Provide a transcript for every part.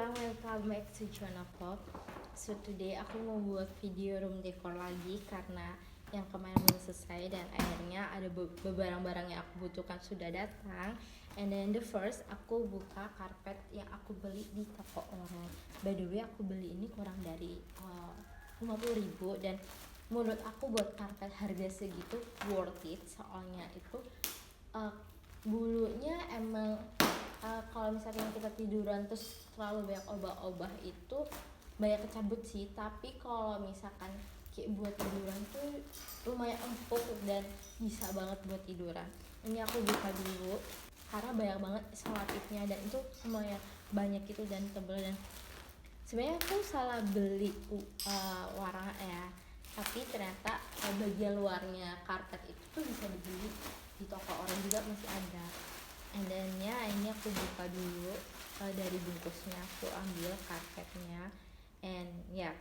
everyone, welcome back to Jonah Pop. So today aku mau buat video room decor lagi karena yang kemarin belum selesai dan akhirnya ada beberapa barang yang aku butuhkan sudah datang. And then the first, aku buka karpet yang aku beli di toko online. By the way, aku beli ini kurang dari 50.000 dan menurut aku buat karpet harga segitu worth it, soalnya itu bulunya emang kalau misalnya kita tiduran terus terlalu banyak obah-obah itu banyak kecabut sih, tapi kalau misalkan kayak buat tiduran tuh lumayan empuk dan bisa banget buat tiduran. Ini aku buka dulu karena banyak banget isolatifnya dan itu lumayan banyak itu dan tebal, dan sebenarnya aku salah beli warna ya, tapi ternyata bagian luarnya karpet itu tuh bisa dibeli di toko orang juga masih ada. And then ya ini aku buka dulu dari bungkusnya, aku ambil karpetnya. And ya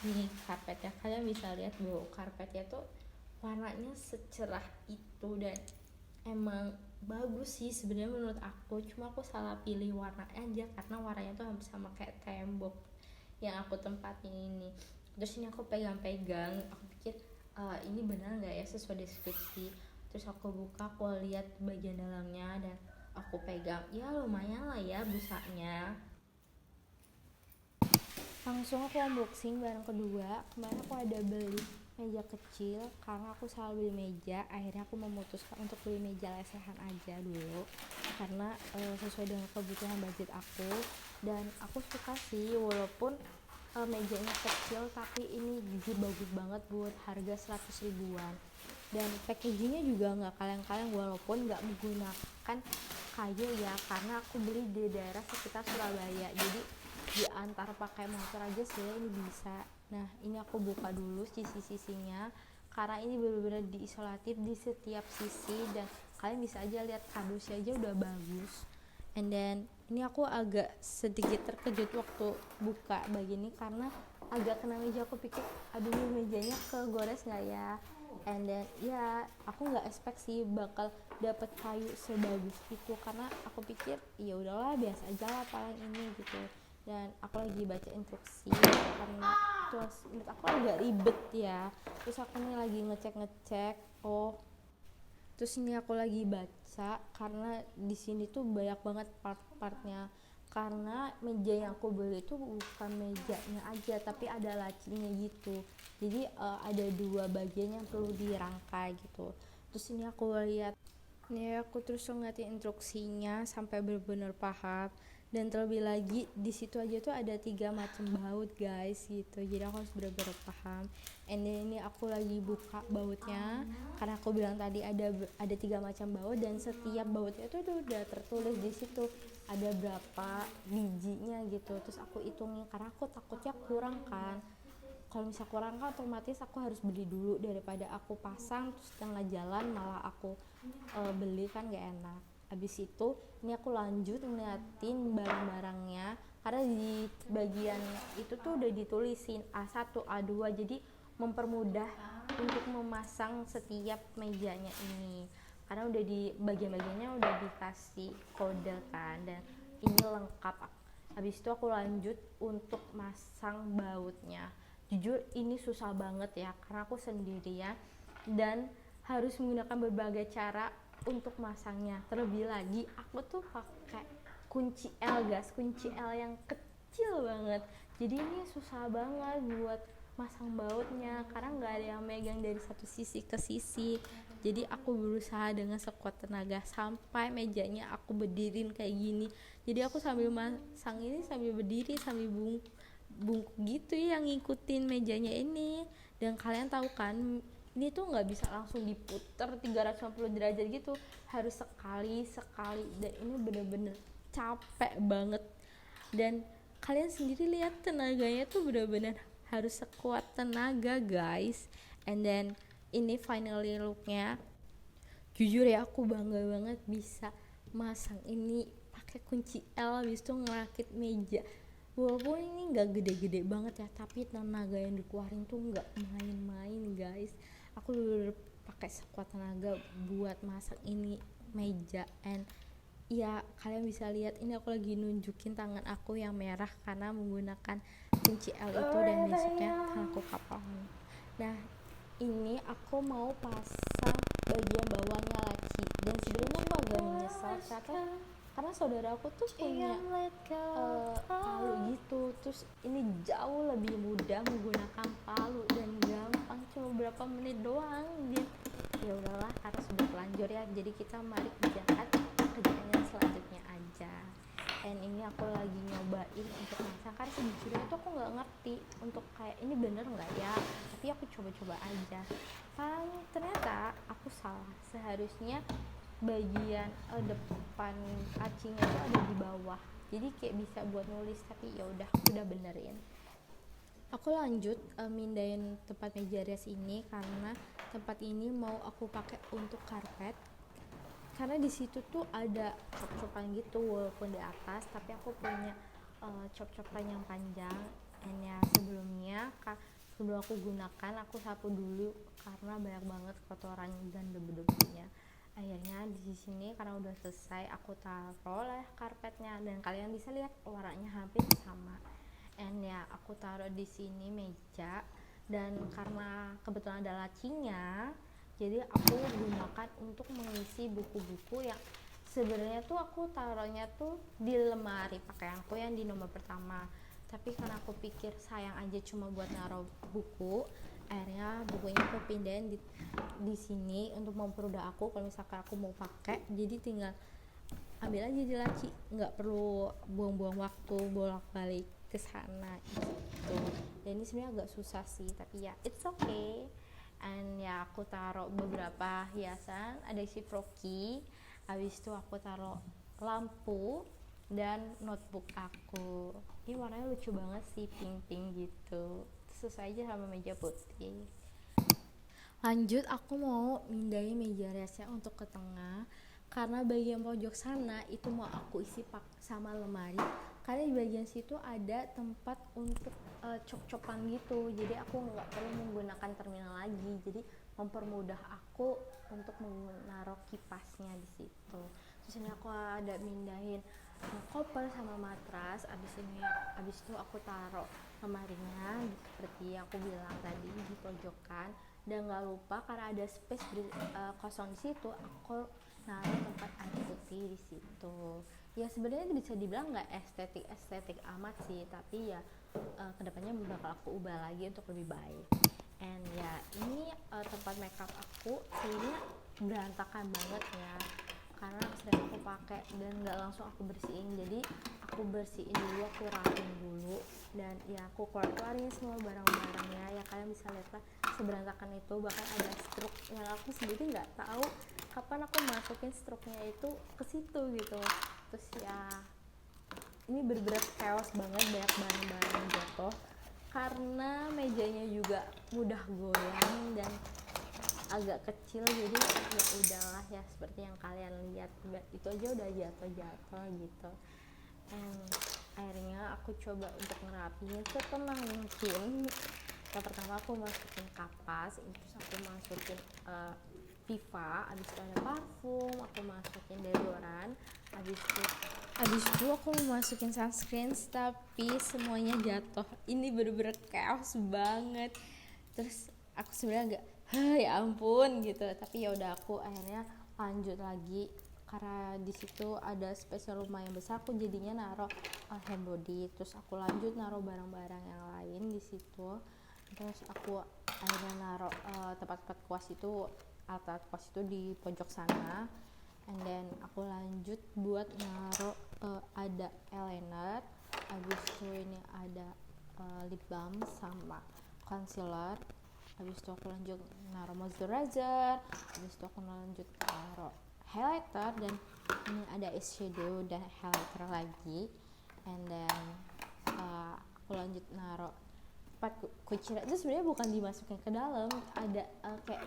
ini karpetnya, kalian bisa lihat bahwa karpetnya tuh warnanya secerah itu dan emang bagus sih sebenarnya menurut aku, cuma aku salah pilih warna aja karena warnanya tuh hampir sama kayak tembok yang aku tempatin ini. Terus ini aku pegang-pegang, aku pikir ini benar nggak ya sesuai deskripsi. Terus aku buka, aku lihat bagian dalamnya dan aku pegang, ya lumayan lah ya busanya. Langsung aku unboxing barang kedua. Kemarin aku ada beli meja kecil karena aku salah beli meja, akhirnya aku memutuskan untuk beli meja lesehan aja dulu karena sesuai dengan kebutuhan budget aku. Dan aku suka sih walaupun mejanya kecil, tapi ini jujur bagus banget buat harga 100 ribuan. Dan packagingnya juga nggak kaleng-kaleng walaupun nggak menggunakan kayu ya, karena aku beli di daerah sekitar Surabaya, jadi diantar pakai motor aja sih ini bisa. Nah ini aku buka dulu sisi-sisinya karena ini benar-benar diisolatif di setiap sisi dan kalian bisa aja lihat kardusnya aja udah bagus. And then ini aku agak sedikit terkejut waktu buka bagian ini karena agak kena meja. Aku pikir aduh ini mejanya kegores nggak ya. And then ya aku nggak expect sih bakal dapet kayu sebagus itu karena aku pikir ya udahlah biasa aja lah paling ini gitu. Dan aku lagi baca instruksi karena terus menurut aku agak ribet ya. Terus aku nih lagi ngecek terus ini aku lagi baca karena di sini tuh banyak banget part-partnya, karena meja yang aku beli itu bukan mejanya aja tapi ada lacinya gitu, jadi ada dua bagian yang perlu dirangkai gitu. Terus ini aku lihat, ini aku terus ngeliatin instruksinya sampai benar-benar paham. Dan terlebih lagi di situ aja tuh ada 3 macam baut guys gitu, jadi aku harus benar-benar paham. And then ini aku lagi buka bautnya karena aku bilang tadi ada 3 macam baut dan setiap bautnya tuh udah tertulis di situ ada berapa bijinya gitu. Terus aku hitungin karena aku takutnya kurang kan, kalau misalnya kurang kan otomatis aku harus beli dulu daripada aku pasang terus tengah jalan malah aku beli kan gak enak. Habis itu ini aku lanjut ngeliatin barang-barangnya karena di bagian itu tuh udah ditulisin A1 A2, jadi mempermudah untuk memasang setiap mejanya ini karena udah di bagian-bagiannya udah dikasih kode kan, dan ini lengkap. Habis itu aku lanjut untuk masang bautnya. Jujur ini susah banget ya karena aku sendirian dan harus menggunakan berbagai cara untuk masangnya. Terlebih lagi aku tuh pakai kunci L guys, kunci L yang kecil banget, jadi ini susah banget buat masang bautnya karena nggak ada yang megang dari satu sisi ke sisi. Jadi aku berusaha dengan sekuat tenaga sampai mejanya aku berdiriin kayak gini. Jadi aku sambil masang ini sambil berdiri sambil bungkuk gitu ya, yang ngikutin mejanya ini. Dan kalian tahu kan ini tuh nggak bisa langsung diputer 360 derajat gitu, harus sekali dan ini bener-bener capek banget. Dan kalian sendiri lihat tenaganya tuh bener-bener harus sekuat tenaga guys. And then ini finally looknya. Jujur ya aku bangga banget bisa masang ini pakai kunci L, habis itu ngerakit meja. Walaupun ini nggak gede-gede banget ya, tapi tenaga yang dikeluarin tuh nggak main-main guys. Aku bener pakai sekuat tenaga buat masang ini meja. And ya kalian bisa lihat ini aku lagi nunjukin tangan aku yang merah karena menggunakan kunci L itu, dan besoknya tanganku kapangan. Nah, ini aku mau pasang bagian bawahnya laci, dan sebenarnya aku agak menyesal karena saudara aku tuh punya palu gitu, terus ini jauh lebih mudah menggunakan palu dan gampang, cuma berapa menit doang gitu. Ya udahlah, karena sudah terlanjur ya, jadi kita mari kerjakan kerjaan selanjutnya aja. Dan ini aku lagi nyobain untuk masak, karena sejujurnya itu aku nggak ngerti untuk kayak ini bener nggak ya, tapi aku coba-coba aja. Ternyata aku salah, seharusnya bagian depan acinya itu ada di bawah, jadi kayak bisa buat nulis, tapi ya udah benerin. Aku lanjut mindahin tempat meja rias ini karena tempat ini mau aku pakai untuk karpet, karena di situ tuh ada cop-copan gitu walaupun di atas, tapi aku punya cop-copan yang panjang. Dan ya sebelum aku gunakan aku sapu dulu karena banyak banget kotoran dan debu-debunya. Akhirnya di sini karena udah selesai aku taruh lah karpetnya, dan kalian bisa lihat warnanya hampir sama. And ya aku taruh di sini meja, dan karena kebetulan ada lacinya, jadi aku gunakan untuk mengisi buku-buku yang sebenarnya tuh aku taruhnya tuh di lemari pakaianku yang di nomor pertama, tapi karena aku pikir sayang aja cuma buat naruh buku, akhirnya bukunya aku pindahin di sini untuk mempermudah aku kalau misalkan aku mau pakai, jadi tinggal ambil aja di laci, nggak perlu buang-buang waktu bolak-balik ke sana gitu. Dan ini sebenarnya agak susah sih, tapi ya it's okay. And ya aku taruh beberapa hiasan, ada isi froki, habis itu aku taruh lampu dan notebook aku. Ini warnanya lucu banget sih, pink gitu, sesuai aja sama meja putih. Lanjut, aku mau mindahin meja riasnya untuk ke tengah, karena bagian pojok sana itu mau aku isi sama lemari, karena di bagian situ ada tempat untuk cop-copan gitu, jadi aku nggak perlu menggunakan terminal lagi, jadi mempermudah aku untuk menaruh kipasnya di situ. Terus ini aku ada mindahin koper sama matras, abis itu aku taruh lemarinya seperti yang aku bilang tadi di pojokan. Dan nggak lupa karena ada space kosong di situ, aku naruh tempat air putih di situ. Ya sebenarnya bisa dibilang nggak estetik amat sih, tapi ya kedepannya bakal aku ubah lagi untuk lebih baik. And ya ini tempat makeup aku sebenarnya berantakan banget ya, karena sering aku pakai dan nggak langsung aku bersihin, jadi aku bersihin dulu, aku rapiin dulu, dan ya aku keluarin semua barang-barangnya. Ya kalian bisa lihat lah seberantakan itu, bahkan ada struk yang aku sendiri nggak tahu kapan aku masukin struknya itu ke situ gitu. Terus ya ini bener-bener chaos banget, banyak barang-barang jatuh karena mejanya juga mudah goyang dan agak kecil, jadi ya udahlah ya seperti yang kalian lihat, itu aja udah jatuh gitu. Akhirnya aku coba untuk ngerapiin setenang mungkin. Yang pertama aku masukin kapas, terus aku masukin pipa, abis itu ada parfum, aku masukin deodoran, abis itu aku masukin sunscreen, tapi semuanya jatuh. Ini bener-bener chaos banget. Terus aku sebenarnya agak ya ampun gitu, tapi ya udah aku akhirnya lanjut lagi karena di situ ada space lumayan besar, aku jadinya naruh hand body, terus aku lanjut naruh barang-barang yang lain di situ. Terus aku akhirnya naruh tempat-tempat kuas itu, alat kuas itu di pojok sana. And then aku lanjut buat naruh ada eyeliner, habis itu ini ada lip balm sama concealer, habis itu aku lanjut naruh moisturizer, habis itu aku lanjut naruh highlighter, dan ini ada eyeshadow dan highlighter lagi. And then aku lanjut naruh kucir. Itu sebenarnya bukan dimasukin ke dalam, ada kayak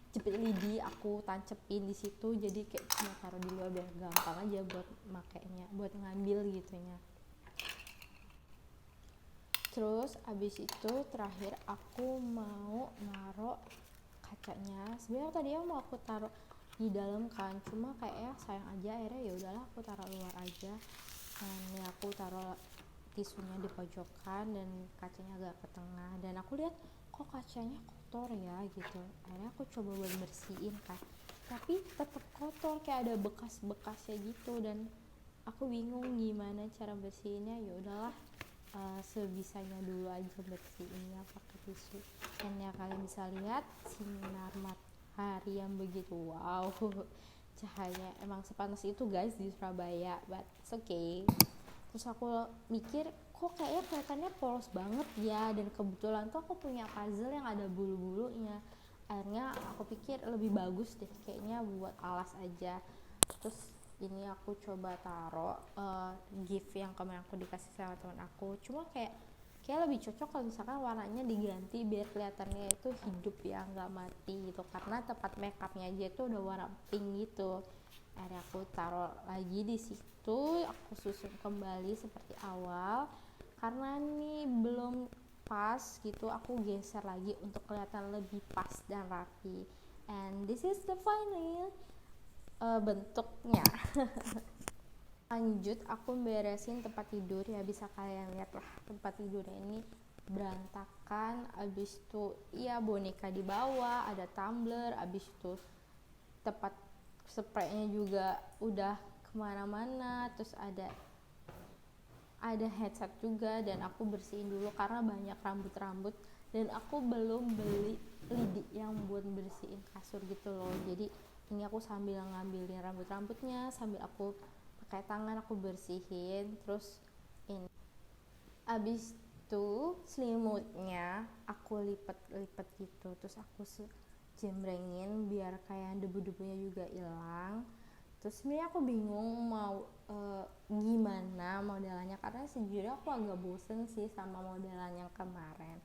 jepit lidi aku tancepin di situ, jadi kayak cuma taruh di luar biar gampang aja buat makainya, buat ngambil gitunya. Terus abis itu terakhir aku mau naruh kacanya. Sebenarnya tadi mau aku taruh di dalam kan, cuma kayak ya sayang aja, akhirnya ya udahlah aku taruh luar aja. Dan ya aku taruh tisunya di pojokan dan kacanya agak ke tengah, dan aku lihat kok kacanya kotor ya gitu. Akhirnya aku coba buat bersihin kan, tapi tetap kotor, kayak ada bekas-bekasnya gitu, dan aku bingung gimana cara bersihinnya. Ya udahlah, sebisanya dulu aja bersihinnya pakai tisu. Dan ya kalian bisa lihat sinar matahari yang begitu wow, cahaya emang sepanas itu guys di Surabaya, but it's okay. Terus aku mikir kok kayaknya kelihatannya polos banget ya, dan kebetulan tuh aku punya puzzle yang ada bulu-bulunya. Akhirnya aku pikir lebih bagus deh kayaknya buat alas aja. Terus ini aku coba taruh gift yang kemarin aku dikasih sama teman aku, cuma kayak lebih cocok kalau misalkan warnanya diganti biar kelihatannya itu hidup ya, nggak mati gitu, karena tempat makeupnya aja itu udah warna pink gitu. Akhirnya aku taruh lagi di situ, aku susun kembali seperti awal. Karena ini belum pas gitu, aku geser lagi untuk kelihatan lebih pas dan rapi. And this is the final bentuknya. Lanjut aku beresin tempat tidur, ya bisa kalian lihat lah tempat tidurnya ini berantakan. Abis itu ya boneka di bawah, ada tumbler, abis itu tempat spraynya juga udah kemana-mana, terus ada headset juga, dan aku bersihin dulu karena banyak rambut-rambut, dan aku belum beli lidi yang buat bersihin kasur gitu loh. Jadi ini aku sambil ngambilin rambut-rambutnya, sambil aku pakai tangan aku bersihin. Terus ini abis itu selimutnya aku lipat gitu, terus aku jembrengin biar kayak debu-debunya juga hilang. Terus sebenarnya aku bingung mau gimana modelannya, karena sejujurnya aku agak bosen sih sama modelan yang kemarin.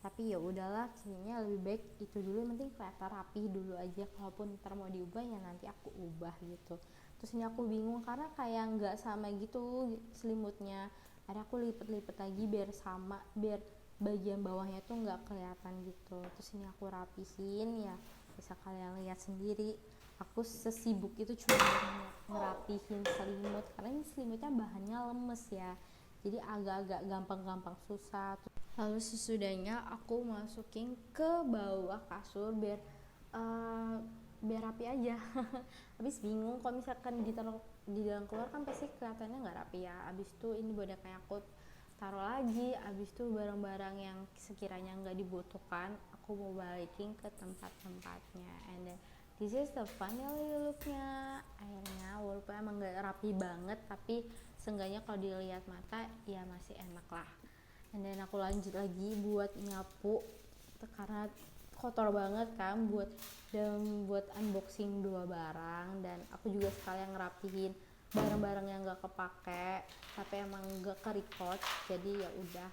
Tapi ya udahlah, kayaknya lebih baik itu dulu, yang penting kelihatan rapi dulu aja. Kalaupun ntar mau diubah ya nanti aku ubah gitu. Terus ini aku bingung karena kayak nggak sama gitu selimutnya. Akhirnya aku lipet lagi biar sama, biar bagian bawahnya tuh nggak kelihatan gitu. Terus ini aku rapihin, ya bisa kalian lihat sendiri. Aku sesibuk itu cuma ngerapihin selimut, karena ini selimutnya bahannya lemes ya, jadi agak-agak gampang susah. Lalu sesudahnya aku masukin ke bawah kasur biar rapi aja. Habis bingung kalau misalkan ditaruh di dalam keluar kan pasti kelihatannya nggak rapi ya. Habis itu ini bonekanya aku taruh lagi. Habis itu barang-barang yang sekiranya nggak dibutuhkan aku mau balikin ke tempat-tempatnya. And then this is the final looknya. Akhirnya walaupun emang nggak rapi banget, tapi seenggaknya kalau dilihat mata ya masih enak lah. And then aku lanjut lagi buat nyapu karena kotor banget kan, buat unboxing 2 barang. Dan aku juga sekalian ngerapihin barang-barang yang gak kepake tapi emang gak ke-record, jadi ya udah.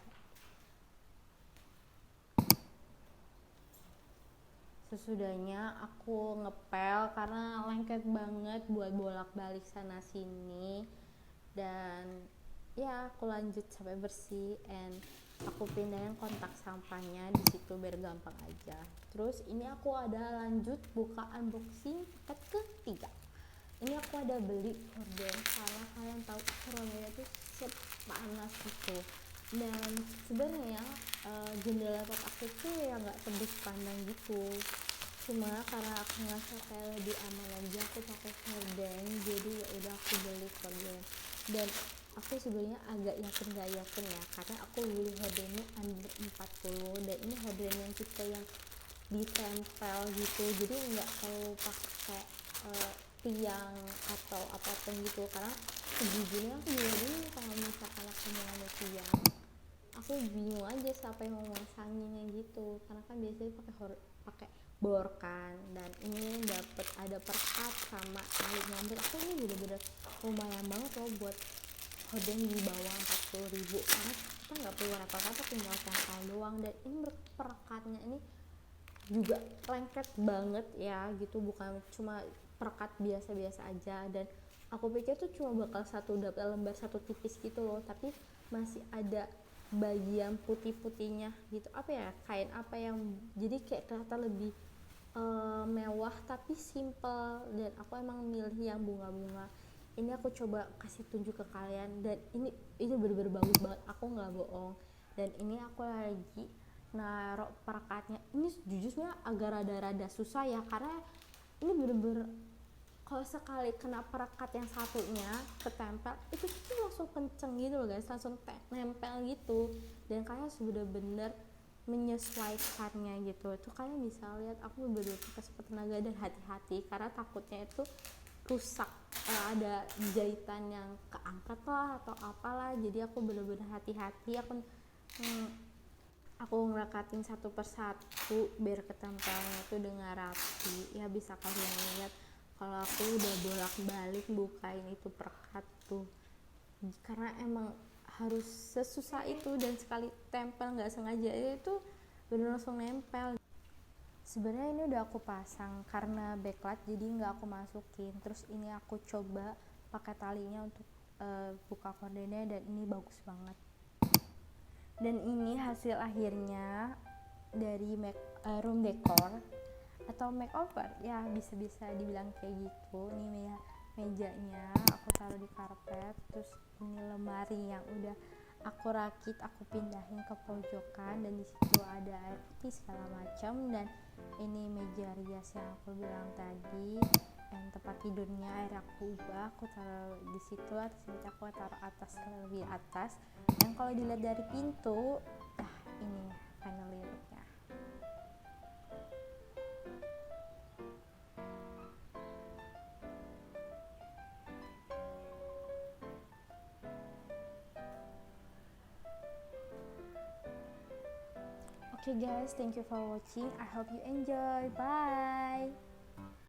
Sesudahnya aku ngepel karena lengket banget buat bolak-balik sana sini, dan ya aku lanjut sampai bersih, and aku pindahin kontak sampahnya di situ biar gampang aja. Terus ini aku ada lanjut buka unboxing paket ketiga. Ini aku ada beli horden karena kalian tahu Surabaya tuh panas gitu, dan sebenarnya jendela tempat aku tuh ya nggak tembus pandang gitu, cuma karena aku ngerasa kayak lebih aman aja aku pakai horden, jadi ya udah aku beli horden. Dan aku sebenarnya agak yakin gak yakin ya, karena aku beli hordennya under 40, dan ini horden yang tipe yang ditempel gitu, jadi nggak perlu pakai tiang atau apapun gitu. Karena sejujurnya aku juga bingung kalau misalkan aku mau ada tiang, aku bingung aja siapa yang mau masanginnya gitu, karena kan biasanya pakai bor kan. Dan ini dapet ada perkat sama tali nyambut. Aku ini bener-bener lumayan banget loh buat horden di bawah 40.000, karena kita nggak perlu apa-apa, tinggal tempel doang. Dan ini perekatnya ini juga lengket banget ya gitu, bukan cuma perekat biasa-biasa aja. Dan aku pikir tuh cuma bakal lembar satu tipis gitu loh, tapi masih ada bagian putih-putihnya gitu, apa ya, kain apa yang jadi kayak kelihatan lebih mewah tapi simple, dan aku emang milih yang bunga-bunga. Ini aku coba kasih tunjuk ke kalian, dan ini bener-bener bagus banget, aku nggak bohong. Dan ini aku lagi naruh perekatnya. Ini jujur agak rada-rada susah ya, karena ini bener-bener kalau sekali kena perekat yang satunya ketempel itu tuh langsung kenceng gitu loh guys, langsung nempel gitu, dan kalian harus bener-bener menyesuaikannya gitu. Itu kalian bisa lihat aku bener-bener pakai sekuat tenaga dan hati-hati karena takutnya itu rusak, ada jahitan yang keangkat lah atau apalah. Jadi aku bener-bener hati-hati, aku ngerekatin satu persatu biar ketempelnya itu dengan rapi. Ya bisa kalian lihat kalau aku udah bolak-balik bukain itu perekat tuh, karena emang harus sesusah itu, dan sekali tempel nggak sengaja itu bener langsung nempel. Sebenarnya ini udah aku pasang karena backlight jadi nggak aku masukin. Terus ini aku coba pakai talinya untuk buka kordennya, dan ini bagus banget. Dan ini hasil akhirnya dari room decor atau makeover ya, bisa dibilang kayak gitu. Ini mejanya aku taruh di karpet, terus ini lemari yang udah aku rakit, aku pindahin ke pojokan, dan di situ ada air putih segala macam. Dan ini meja rias yang aku bilang tadi, dan tempat tidurnya akhirnya aku ubah, aku taruh di situ, terus aku taruh atas, lebih atas. Dan kalau dilihat dari pintu, ini final looknya. Okay guys, thank you for watching. I hope you enjoy. Bye.